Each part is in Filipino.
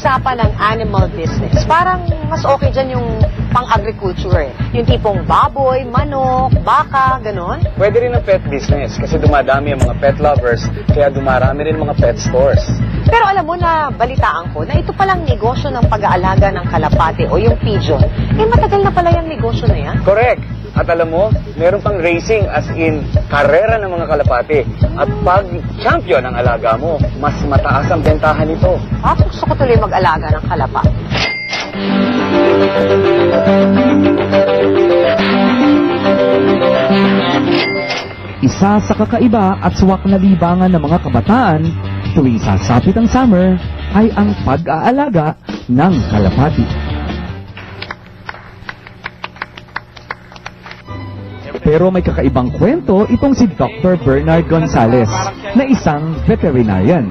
usapan ng animal business, parang mas okay dyan yung pang-agriculture eh. Yung tipong baboy, manok, baka, ganon. Pwede rin ang pet business kasi dumadami ang mga pet lovers, kaya dumarami rin mga pet stores. Pero alam mo na, balitaan ko, na ito palang negosyo ng pag-aalaga ng kalapate o yung pigeon, eh matagal na pala yung negosyo na yan. Correct. At alam mo, meron pang racing as in karera ng mga kalapate. At pag champion ang alaga mo, mas mataas ang bentahan nito. Gusto ko tuloy mag-alaga ng kalapate. Isa sa kakaiba at swak na libangan ng mga kabataan tuwing sasapit ang summer ay ang pag-aalaga ng kalapati. Pero may kakaibang kwento itong si Dr. Bernard Gonzalez na isang veterinarian.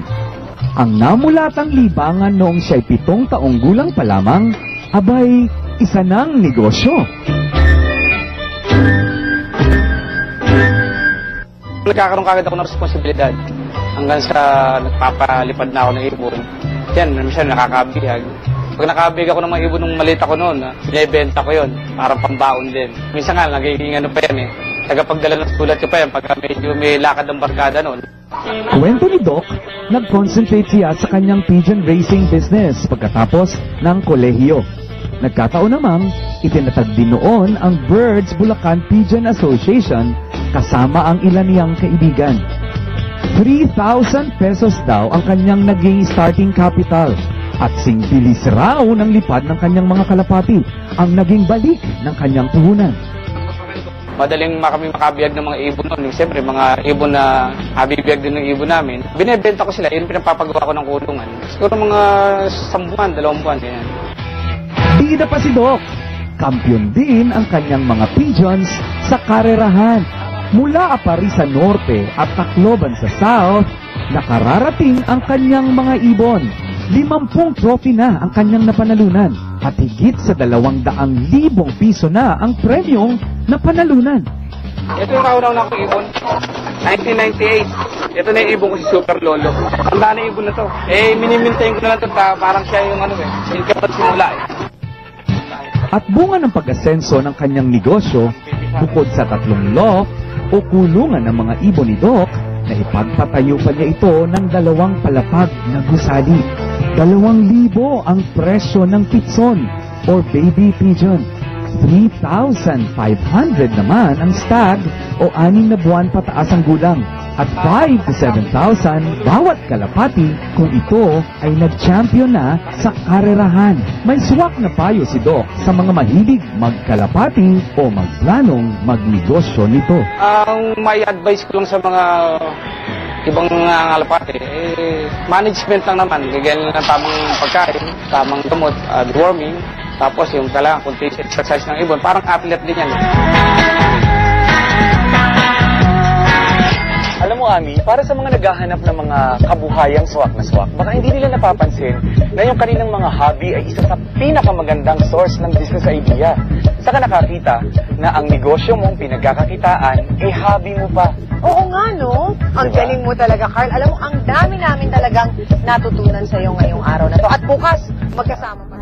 Ang namulatang libangan noong siya'y 7 taong gulang pa lamang, abay, isa ng negosyo. Nagkakaroon kagad ako ng responsibilidad hanggang sa nagpapalipad na ako ng ibon. Yan, minsan nakakabihag. Pag nakabig ako ng mga ibon nung maliit ako noon, binibenta ko yun, parang pambaon din. Minsan nga, nagiging ano pa yan eh. Tagapagdala ng sulat ko pa yan pagka medyo may lakad ng barkada noon. Kwento ni Doc, nag-concentrate siya sa kanyang pigeon racing business pagkatapos ng kolehiyo. Nagkataon namang itinatag din noon ang Birds Bulacan Pigeon Association kasama ang ilan niyang kaibigan. 3,000 pesos daw ang kanyang naging starting capital. At singbilis raw ng lipad ng kanyang mga kalapati ang naging balik ng kanyang puhunan. Madaling kami makabiyag ng mga ibon noon. Siyempre, mga ibon na habibiyag din ng ibon namin. Binebenta ko sila, yun pinapapagawa ko ng kulungan. Siguro mga 1 buwan, 2 buwan. Yan. Bida pa si Doc. Kampiyon din ang kanyang mga pigeons sa karerahan. Mula Apari sa norte at Tacloban sa south, nakararating ang kanyang mga ibon. 50 trophy na ang kanyang napanalunan at higit sa 200,000 piso na ang premyong napanalunan. Ito yung kauna-una kong ibon. 1998. Ito na yung ibon ko si Super Lolo. Ang daan ibon na to. Minimintain ko na lang ito parang siya yung yung simula eh. At bunga ng pag-asenso ng kanyang negosyo, bukod sa 3 loft o kulungan ng mga ibon ni Doc, na ipagpatayo pa niya ito ng 2 palapag na gusali. 2,000 ang presyo ng kitson or baby pigeon. 3,500 naman ang stag o 6 na buwan pataas ang gulang. At 5,000 to 7,000 bawat kalapati kung ito ay nag-champion na sa karerahan. May swak na payo si Doc sa mga mahilig magkalapati o magplanong magnegosyo nito. Ang may advice ko lang sa mga ibang kalapati, management lang naman. Gagawin lang ng tamang pagkain, tamang gamot, deworming, tapos yung kailangan continuous exercise ng ibon. Parang athlete din yan. Alam mo, Ami, para sa mga naghahanap ng mga kabuhayang swak na swak, baka hindi nila napapansin na yung kanilang mga hobby ay isa sa pinakamagandang source ng business idea. Saka nakakita na ang negosyo mong pinagkakakitaan ay hobby mo pa. Oo nga, no? Ang galing mo talaga, Carl. Alam mo, ang dami namin talagang natutunan sa'yo ngayong araw na to. At bukas, magkasama pa.